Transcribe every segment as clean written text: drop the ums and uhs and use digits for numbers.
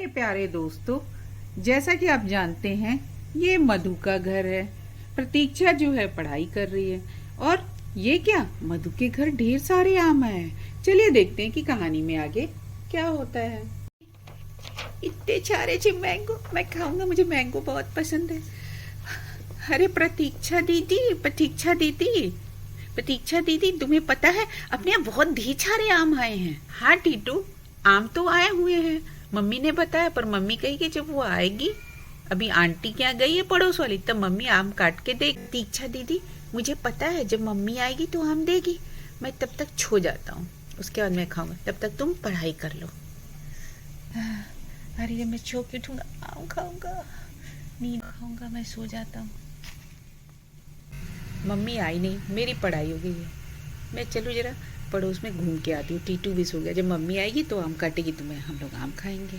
मेरे प्यारे दोस्तों, जैसा कि आप जानते हैं ये मधु का घर है। प्रतीक्षा जो है पढ़ाई कर रही है और ये क्या, मधु के घर ढेर सारे आम आए हैं। चलिए देखते हैं कि कहानी में आगे क्या होता है। इतने सारे जी मैंगो, मैं खाऊंगा, मुझे मैंगो बहुत पसंद है। अरे प्रतीक्षा दीदी, प्रतीक्षा दीदी, प्रतीक्षा दीदी, तुम्हें पता है अपने यहाँ बहुत ढेर सारे आम आए हैं। हाँ टीटू, आम तो आए हुए हैं, मम्मी ने बताया, पर मम्मी कही कि जब वो आएगी, अभी आंटी क्या गई है पड़ोस वाली, तब मम्मी आम काट के दे। प्रतीक्षा दीदी, मुझे पता है जब मम्मी आएगी तो आम देगी, मैं तब तक छो जाता हूँ, उसके बाद मैं खाऊंगा, तब तक तुम पढ़ाई कर लो। अरे जब मैं छो के उठूंगा आम खाऊंगा, नींद खाऊंगा, मैं सो जाता हूँ। मम्मी आई नहीं, मेरी पढ़ाई हो गई है, मैं चलूँ जरा पड़ोस में घूम के आती हूँ। टीटू भी सो गया, जब मम्मी आएगी तो आम काटेगी तो हम लोग आम खाएंगे।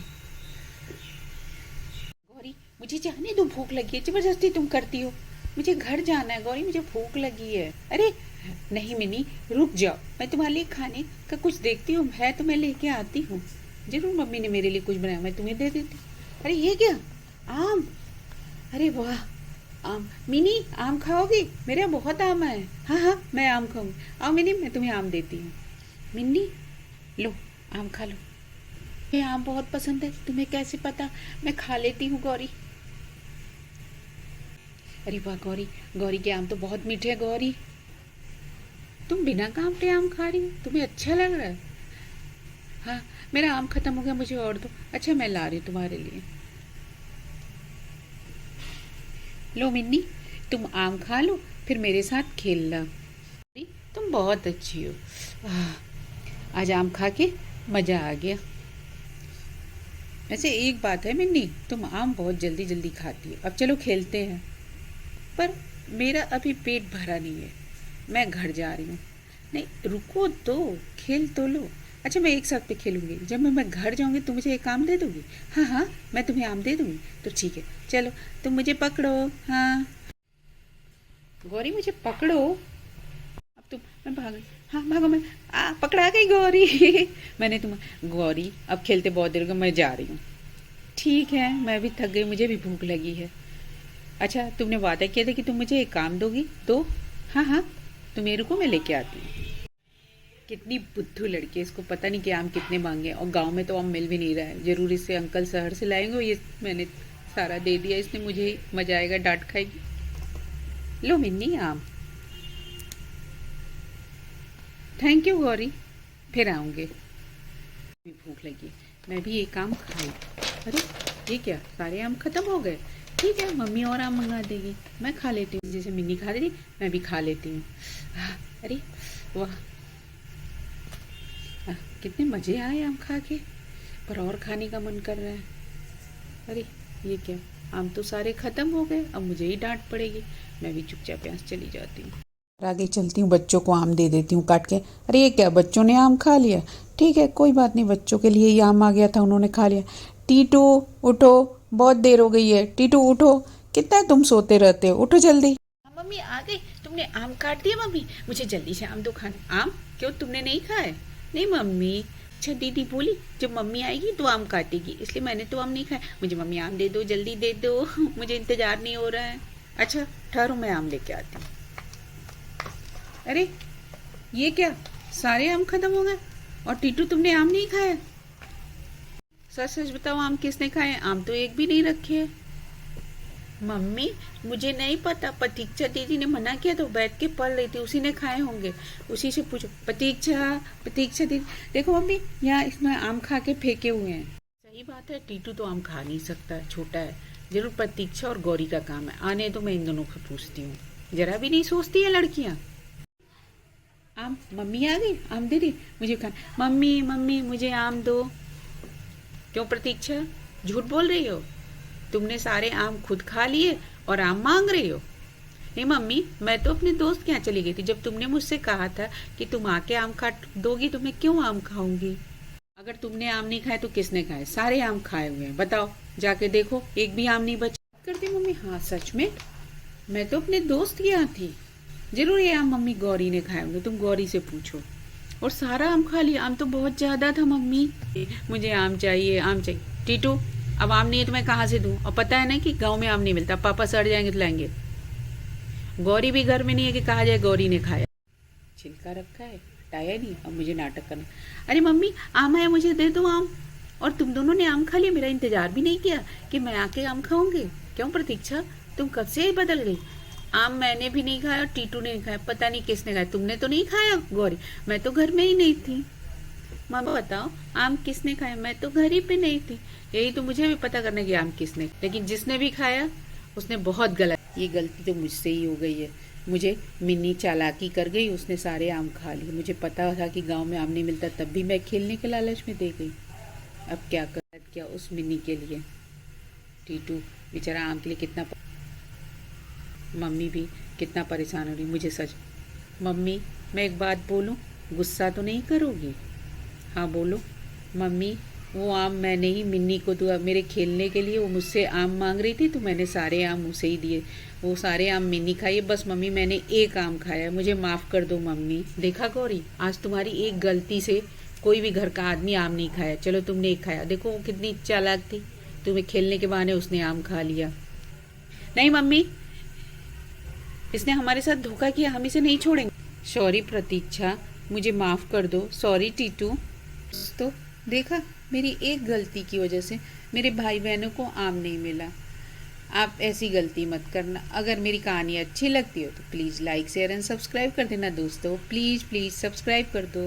गौरी, मुझे जाने दो, भूख लगी है, जबरदस्ती तुम करती हो। मुझे घर जाना है गौरी, मुझे भूख लगी है। अरे नहीं मिनी, रुक जाओ, मैं तुम्हारे लिए खाने का कुछ देखती हूँ, है तो मैं लेके आती हूँ। जरूर मम्मी ने मेरे लिए कुछ बनाया, मैं तुम्हें दे देती। अरे ये क्या, आम, अरे वाह आम। मिनी आम खाओगी? मेरे यहाँ बहुत आम है। हाँ हाँ मैं आम खाऊंगी, आओ मिनी मैं तुम्हें आम देती हूँ। मिन्नी लो आम खा लो, ये आम बहुत पसंद है, तुम्हें कैसे पता? मैं खा लेती हूँ गौरी। अरे वाह गौरी, गौरी के आम तो बहुत मीठे हैं। गौरी तुम बिना काम के आम खा रही हो, तुम्हें अच्छा लग रहा है? हाँ मेरा आम खत्म हो गया, मुझे और दो। अच्छा मैं ला रही हूँ तुम्हारे लिए। लो मिन्नी, तुम आम खा लो, फिर मेरे साथ खेलना। तुम बहुत अच्छी हो। आज आम खा के मज़ा आ गया। वैसे एक बात है मिन्नी, तुम आम बहुत जल्दी जल्दी खाती हो। अब चलो खेलते हैं, पर मेरा अभी पेट भरा नहीं है, मैं घर जा रही हूँ। नहीं रुको तो, खेल तो लो। अच्छा मैं एक साथ पे खेलूंगी, जब मैं घर जाऊंगी तुम मुझे एक आम दे दोगी? हाँ हाँ मैं तुम्हें आम दे दूंगी, तो ठीक है चलो तुम मुझे पकड़ो। हाँ गौरी मुझे पकड़ो, अब तुम, मैं भाग, हाँ भागो, मैं पकड़ा गई गौरी। मैंने तुम, गौरी अब खेलते बहुत देर हो गई, मैं जा रही हूँ। ठीक है मैं भी थक गई, मुझे भी भूख लगी है। अच्छा तुमने वादा किया था कि तुम मुझे एक काम दोगी, तो हाँ हाँ तुम मेरे को, मैं लेके आती हूँ। कितनी बुद्धू लड़की है, इसको पता नहीं कि आम कितने मांगे, और गांव में तो आम मिल भी नहीं रहा है। जरूर इससे अंकल शहर से लाएंगे, ये मैंने सारा दे दिया, इसने मुझे ही मजा आएगा, डांट खाएगी। लो मिन्नी आम। थैंक यू गौरी, फिर आऊँगे। भूख लगी, मैं भी एक आम खाई। अरे ये क्या, सारे आम खत्म हो गए? ठीक है मम्मी और आम मंगा देगी, मैं खा लेती हूँ, जैसे मिन्नी खा रही थी मैं भी खा लेती हूँ। अरे वाह, कितने मज़े आए आम खा के, पर और खाने का मन कर रहा है। अरे ये क्या, आम तो सारे ख़त्म हो गए, अब मुझे ही डांट पड़ेगी। मैं भी चुपचाप यहाँ चली जाती हूँ, आगे चलती हूँ, बच्चों को आम दे देती हूँ काट के। अरे ये क्या, बच्चों ने आम खा लिया? ठीक है कोई बात नहीं, बच्चों के लिए ही आम आ गया था, उन्होंने खा लिया। टीटू उठो, बहुत देर हो गई है, टीटू उठो, कितना तुम सोते रहते हो, उठो जल्दी। मम्मी आ गई, तुमने आम काट दिया? मम्मी मुझे जल्दी से आम दो खाने। आम क्यों, तुमने नहीं खाए? नहीं मम्मी। अच्छा दीदी बोली जब मम्मी आएगी तो आम काटेगी, इसलिए मैंने तो आम नहीं खाया। मुझे मम्मी आम दे दो, जल्दी दे दो, मुझे इंतजार नहीं हो रहा है। अच्छा ठहरो मैं आम लेके आती हूँ। अरे ये क्या, सारे आम खत्म हो गए, और टीटू तुमने आम नहीं खाया? सच सच बताओ आम किसने खाए? आम तो एक भी नहीं रखे है। मम्मी मुझे नहीं पता, प्रतीक्षा दीदी ने मना किया तो बैठ के पढ़ रही थी, उसी ने खाए होंगे, उसी से पूछो। प्रतीक्षा, प्रतीक्षा दीदी, देखो मम्मी यहाँ इसमें आम खा के फेंके हुए हैं। सही बात है, टीटू तो आम खा नहीं सकता, छोटा है। जरूर प्रतीक्षा और गौरी का काम है, आने तो मैं इन दोनों को पूछती हूँ। जरा भी नहीं सोचती है लड़कियाँ। आम, मम्मी आ गई, आम दे दी मुझे खाना। मम्मी मम्मी मुझे आम दो। क्यों प्रतीक्षा, झूठ बोल रही हो? तुमने सारे आम खुद खा लिए और आम मांग रही हो? नहीं मम्मी, मैं तो अपने दोस्त के यहाँ चली गई थी, जब तुमने मुझसे कहा था कि तुम आके आम काट दोगी तो मैं क्यों आम खाऊंगी? अगर तुमने आम नहीं खाए तो किसने खाए? सारे आम खाए हुए हैं, बताओ जाके देखो, एक भी आम नहीं बचा। करती मम्मी, हाँ सच में, मैं तो अपने दोस्त के यहाँ थी, जरूर ये आम मम्मी गौरी ने खाए होंगे, तुम गौरी से पूछो। और सारा आम खा लिया? आम तो बहुत ज्यादा था मम्मी, मुझे आम चाहिए, आम चाहिए। टीटू अब आम नहीं है तो मैं कहाँ से दूँ? और पता है ना कि गांव में आम नहीं मिलता, पापा सड़ जाएंगे तो लाएंगे। गौरी भी घर में नहीं है कि कहा जाए गौरी ने खाया। छिलका रखा है, हटाया नहीं, अब मुझे नाटक करना। अरे मम्मी आम है, मुझे दे दो आम। और तुम दोनों ने आम खा लिया, मेरा इंतजार भी नहीं किया कि मैं आके आम खाऊंगी। क्यों प्रतीक्षा, तुम कब से ही बदल गई? आम मैंने भी नहीं खाया और टीटू ने नहीं खाया, पता नहीं किसने खाया। तुमने तो नहीं खाया गौरी? मैं तो घर में ही नहीं थी। मम्मी बताओ आम किसने खाया? मैं तो घर ही पे नहीं थी। यही तो मुझे भी पता करना कि आम किसने, लेकिन जिसने भी खाया उसने बहुत गलत। ये गलती तो मुझसे ही हो गई है। मुझे मिन्नी चालाकी कर गई, उसने सारे आम खा लिए। मुझे पता था कि गांव में आम नहीं मिलता, तब भी मैं खेलने के लालच में दे गई। अब क्या कर, क्या उस मिन्नी के लिए। टीटू बेचारा आम के लिए कितना मम्मी भी कितना परेशान हो रही मुझे सच। मम्मी मैं एक बात बोलूं, गुस्सा तो नहीं करोगी? हाँ बोलो। मम्मी वो आम मैंने ही मिन्नी को दिया मेरे खेलने के लिए। वो मुझसे आम मांग रही थी तो मैंने सारे आम उसे ही दिए। वो सारे आम मिन्नी खाई, बस मम्मी मैंने एक आम खाया, मुझे माफ़ कर दो मम्मी। देखा गौरी, आज तुम्हारी एक गलती से कोई भी घर का आदमी आम नहीं खाया। चलो तुमने एक खाया, देखो वो कितनी चालाक थी, तुम्हें खेलने के बहाने उसने आम खा लिया। नहीं मम्मी, इसने हमारे साथ धोखा किया, हम इसे नहीं छोड़ेंगे। सॉरी प्रतीक्षा, मुझे माफ़ कर दो। सॉरी टीटू। तो देखा, मेरी एक गलती की वजह से मेरे भाई बहनों को आम नहीं मिला। आप ऐसी गलती मत करना। अगर मेरी कहानी अच्छी लगती हो तो please like share and subscribe कर देना दोस्तों। प्लीज़ प्लीज़ सब्सक्राइब कर दो।